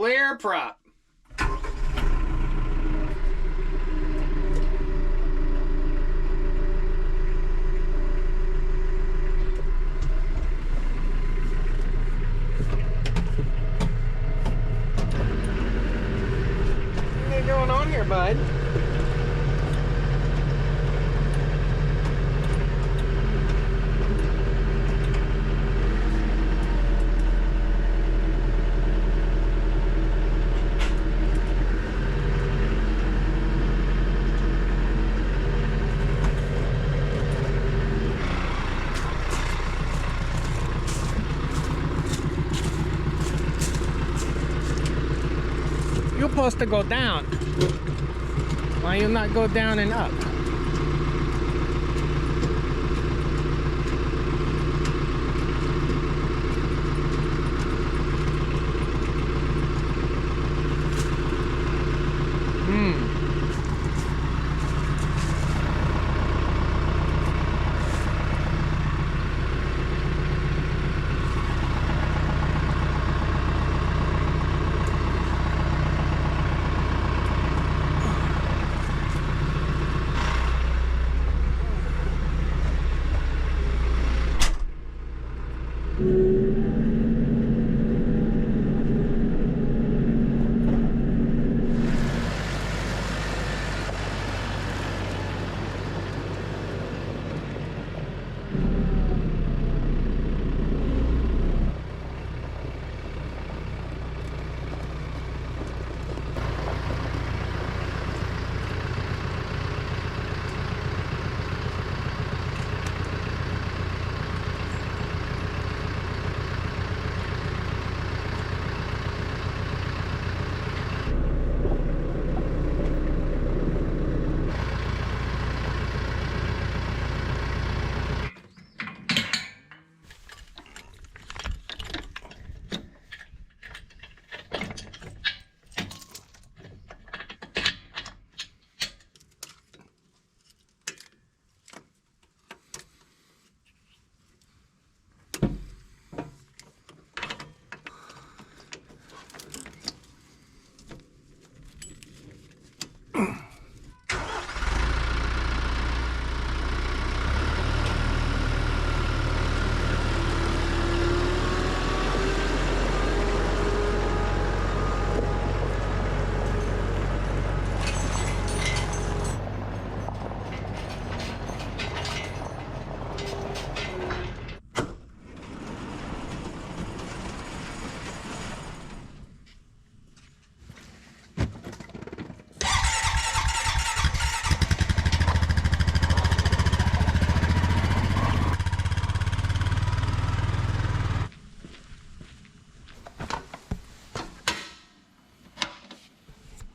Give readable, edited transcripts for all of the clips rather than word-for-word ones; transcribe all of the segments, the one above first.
Clear prop. What's going on here, bud? You're supposed to go down. Why you not go down and up?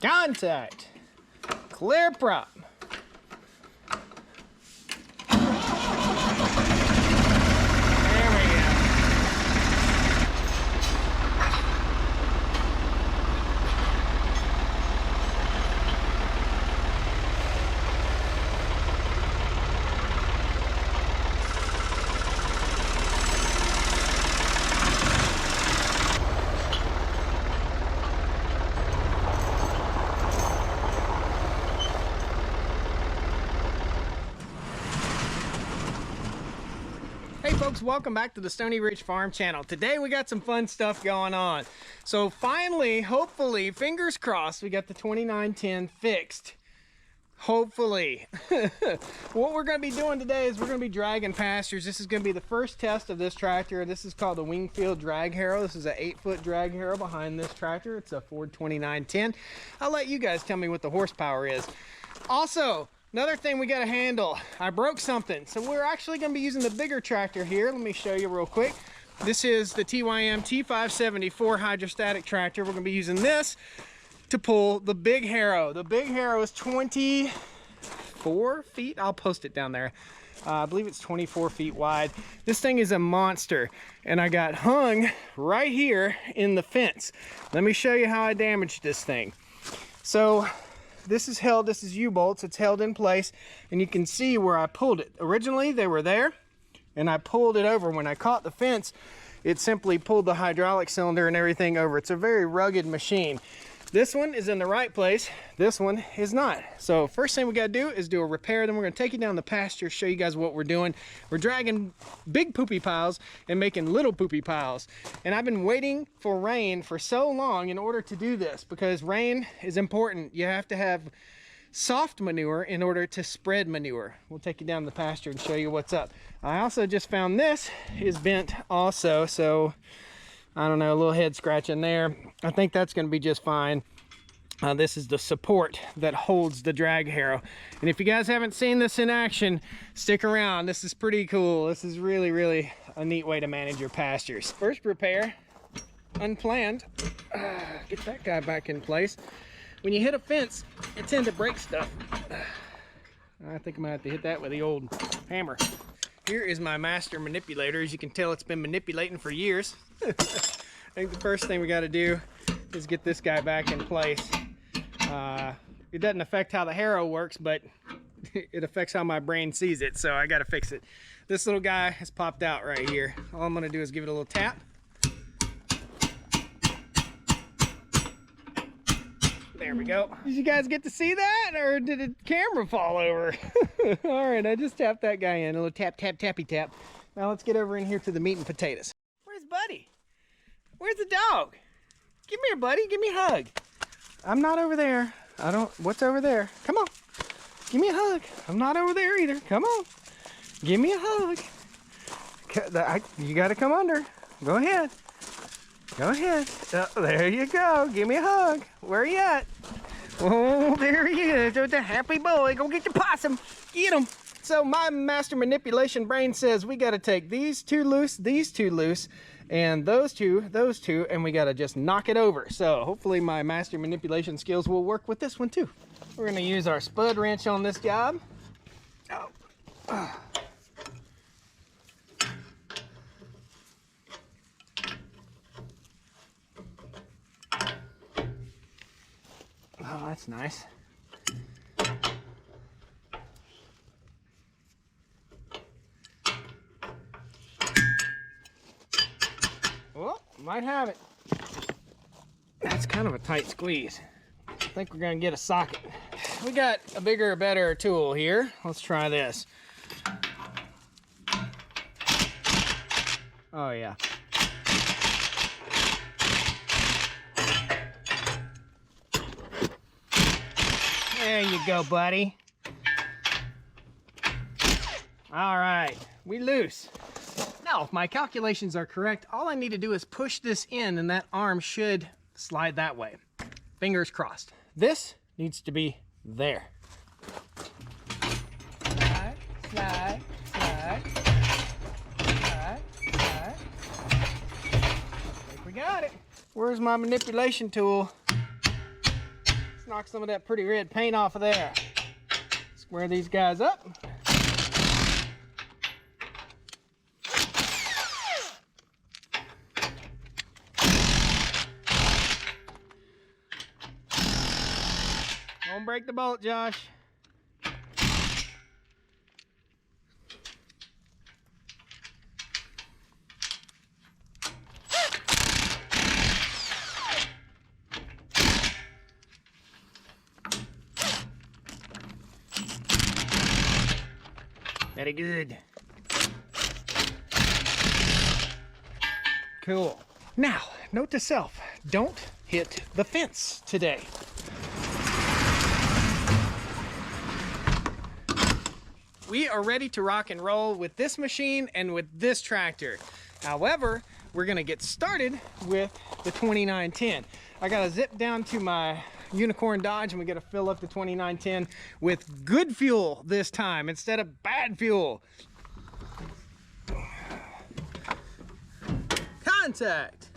Contact. Clear prop. There we go. Hey folks, welcome back to the Stoney Ridge Farm channel. Today we got some fun stuff going on. So finally, hopefully, fingers crossed, we got the 2910 fixed. Hopefully. What we're going to be doing today is we're going to be dragging pastures. This is going to be the first test of this tractor. This is called the Wingfield drag harrow. This is an 8-foot drag harrow behind this tractor. It's a Ford 2910. I'll let you guys tell me what the horsepower is. Also, another thing we got to handle, I broke something. So we're actually going to be using the bigger tractor here. Let me show you real quick. This is the TYM T574 hydrostatic tractor. We're going to be using this to pull the big harrow. The big harrow is 24 feet. I'll post it down there. I believe it's 24 feet wide. This thing is a monster, and I got hung right here in the fence. Let me show you how I damaged this thing. So this is held, this is U-bolts, it's held in place, and you can see where I pulled it. Originally they were there, and I pulled it over. When I caught the fence, it simply pulled the hydraulic cylinder and everything over. It's a very rugged machine. This one is in the right place. This one is not. So first thing we got to do is do a repair. Then we're going to take you down the pasture, show you guys what we're doing. We're dragging big poopy piles and making little poopy piles. And I've been waiting for rain for so long in order to do this, because rain is important. You have to have soft manure in order to spread manure. We'll take you down the pasture and show you what's up. I also just found this is bent also, so I don't know, a little head scratching there. I think that's going to be just fine. This is the support that holds the drag harrow. And if you guys haven't seen this in action, stick around. This is pretty cool. This is really, really a neat way to manage your pastures. First repair, unplanned. Get that guy back in place. When you hit a fence, it tends to break stuff. I think I might have to hit that with the old hammer. Here is my master manipulator. As you can tell, it's been manipulating for years. I think the first thing we got to do is get this guy back in place. It doesn't affect how the harrow works, but it affects how my brain sees it, so I got to fix it. This little guy has popped out right here. All I'm going to do is give it a little tap. There we go. Did you guys get to see that, or did the camera fall over? All right, I just tapped that guy in. A little tap, tap, tappy tap. Now let's get over in here to the meat and potatoes. Where's Buddy? Where's the dog? Give me here, buddy. Give me a hug. I'm not over there. I don't. What's over there? Come on. Give me a hug. I'm not over there either. Come on. Give me a hug. You got to come under. Go ahead. Go ahead. There you go. Give me a hug. Where are you at? Oh, there he is. There's a happy boy. Go get the possum. Get him. So my master manipulation brain says we got to take these two loose, and those two, and we got to just knock it over. So hopefully my master manipulation skills will work with this one too. We're going to use our spud wrench on this job. Oh. Oh, that's nice. Oh, might have it. That's kind of a tight squeeze. I think we're gonna get a socket. We got a bigger, better tool here. Let's try this. Oh yeah. There you go, buddy. All right, we loose. Now, if my calculations are correct, all I need to do is push this in and that arm should slide that way. Fingers crossed. This needs to be there. Slide, slide, slide, slide, slide. I think we got it. Where's my manipulation tool? Let's knock some of that pretty red paint off of there. Square these guys up. Don't break the bolt, Josh. Very good. Cool. Now, note to self, don't hit the fence today. We are ready to rock and roll with this machine and with this tractor. However, we're gonna get started with the 2910. I gotta zip down to my Unicorn Dodge and we gotta fill up the 2910 with good fuel this time instead of bad fuel. Contact.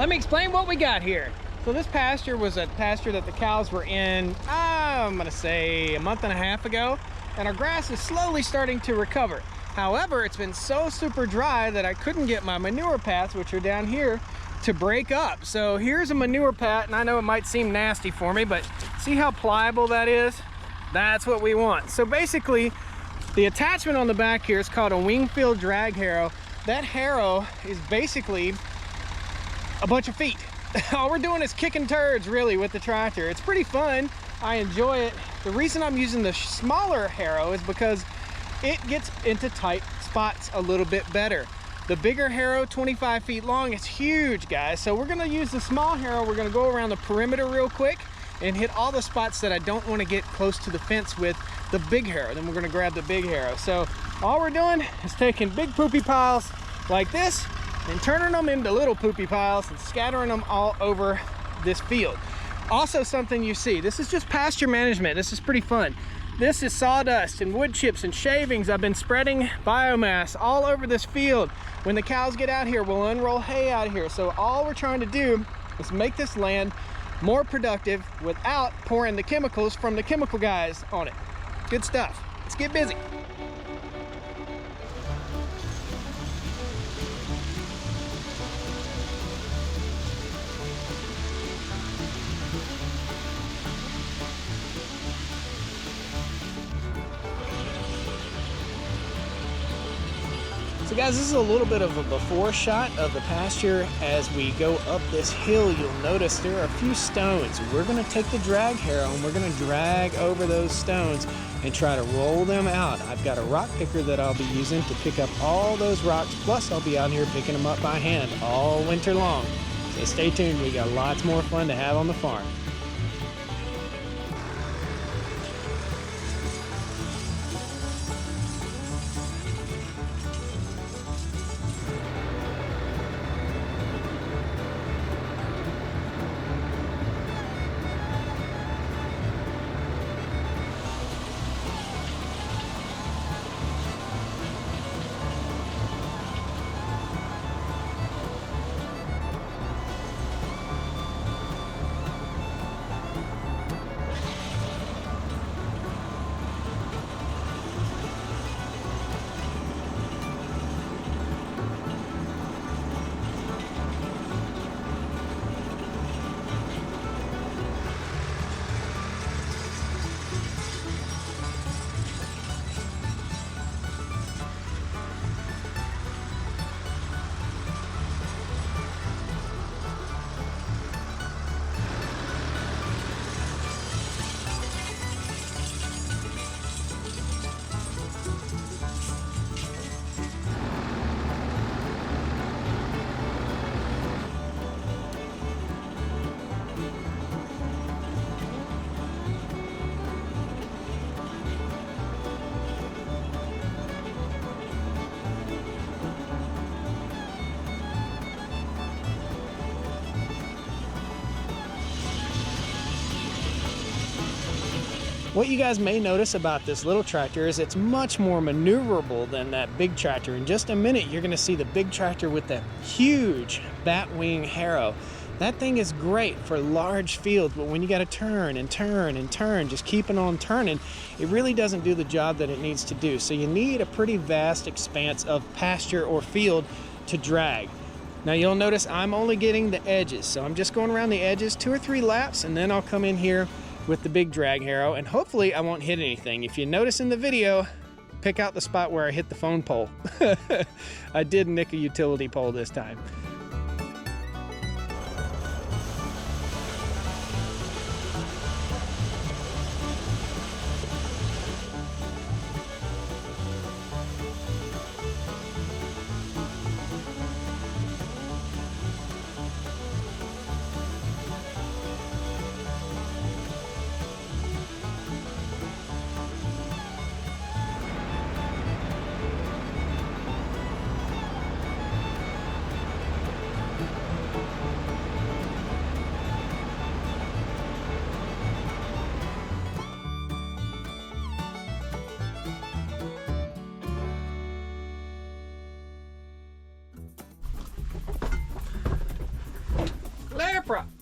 let me explain what we got here. So this pasture was a pasture that the cows were in, I'm gonna say a month and a half ago, and our grass is slowly starting to recover. However, it's been so super dry that I couldn't get my manure pats, which are down here, to break up. So here's a manure pat, and I know it might seem nasty for me, but see how pliable that is? That's what we want. So basically, the attachment on the back here is called a Wingfield drag harrow. That harrow is basically a bunch of feet. All we're doing is kicking turds really with the tractor. It's pretty fun. I enjoy it. The reason I'm using the smaller harrow is because it gets into tight spots a little bit better. The bigger harrow, 25 feet long, it's huge, guys. So we're gonna use the small harrow. We're gonna go around the perimeter real quick and hit all the spots that I don't want to get close to the fence with the big harrow. Then we're gonna grab the big harrow. So all we're doing is taking big poopy piles like this and turning them into little poopy piles and scattering them all over this field. Also, something you see, this is just pasture management. This is pretty fun. This is sawdust and wood chips and shavings. I've been spreading biomass all over this field. When the cows get out here, we'll unroll hay out of here. So all we're trying to do is make this land more productive without pouring the chemicals from the chemical guys on it. Good stuff. Let's get busy. So guys, this is a little bit of a before shot of the pasture. As we go up this hill, you'll notice there are a few stones. We're gonna take the drag harrow and we're gonna drag over those stones and try to roll them out. I've got a rock picker that I'll be using to pick up all those rocks, plus I'll be out here picking them up by hand all winter long. So stay tuned, we got lots more fun to have on the farm. What you guys may notice about this little tractor is it's much more maneuverable than that big tractor. In just a minute, you're gonna see the big tractor with that huge batwing harrow. That thing is great for large fields, but when you gotta turn and turn and turn, just keeping on turning, it really doesn't do the job that it needs to do. So you need a pretty vast expanse of pasture or field to drag. Now you'll notice I'm only getting the edges, so I'm just going around the edges 2 or 3 laps, and then I'll come in here with the big drag harrow, and hopefully I won't hit anything. If you notice in the video, pick out the spot where I hit the phone pole. I did nick a utility pole this time. prep.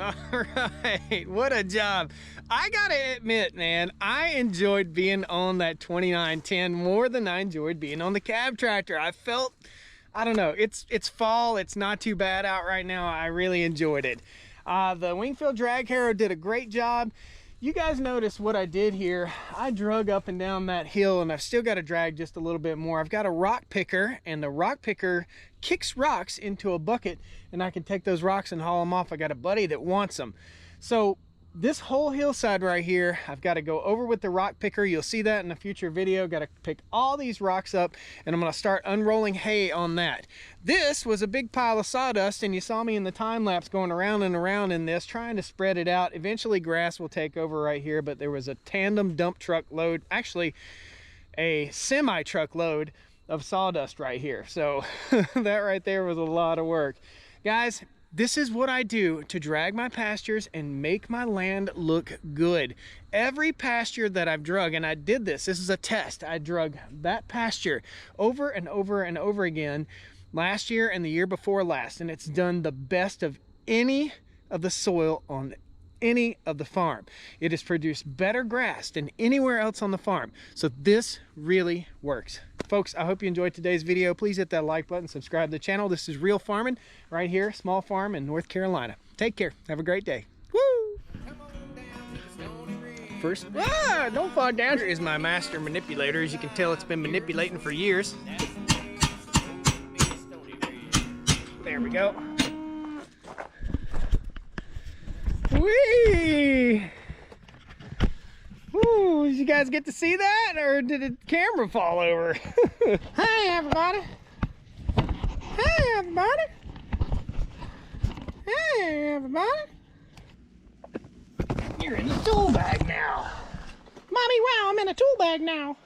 All right, what a job. I gotta admit, man, I enjoyed being on that 2910 more than I enjoyed being on the cab tractor. I felt, I don't know, it's fall, it's not too bad out right now. I really enjoyed it. The Wingfield drag harrow did a great job. You guys notice what I did here. I drug up and down that hill, and I've still got to drag just a little bit more. I've got a rock picker, and the rock picker kicks rocks into a bucket, and I can take those rocks and haul them off. I got a buddy that wants them. So this whole hillside right here, I've got to go over with the rock picker. You'll see that in a future video. Got to pick all these rocks up, and I'm going to start unrolling hay on that. This was a big pile of sawdust, and you saw me in the time lapse going around and around in this, trying to spread it out. Eventually grass will take over right here, but there was a tandem dump truck load, actually a semi truck load of sawdust right here. So that right there was a lot of work. Guys, this is what I do to drag my pastures and make my land look good. Every pasture that I've drug, and I did this is a test. I drug that pasture over and over and over again last year and the year before last, and it's done the best of any of the soil on any of the farm. It has produced better grass than anywhere else on the farm. So this really works. Folks, I hope you enjoyed today's video. Please hit that like button, subscribe to the channel. This is Real Farming right here, small farm in North Carolina. Take care. Have a great day. Woo! First, don't fall down. Here is my master manipulator. As you can tell, it's been manipulating for years. There we go. Whee! Ooh, did you guys get to see that, or did the camera fall over? Hey, everybody. Hey, everybody. Hey, everybody. You're in the tool bag now. Mommy, wow, I'm in a tool bag now.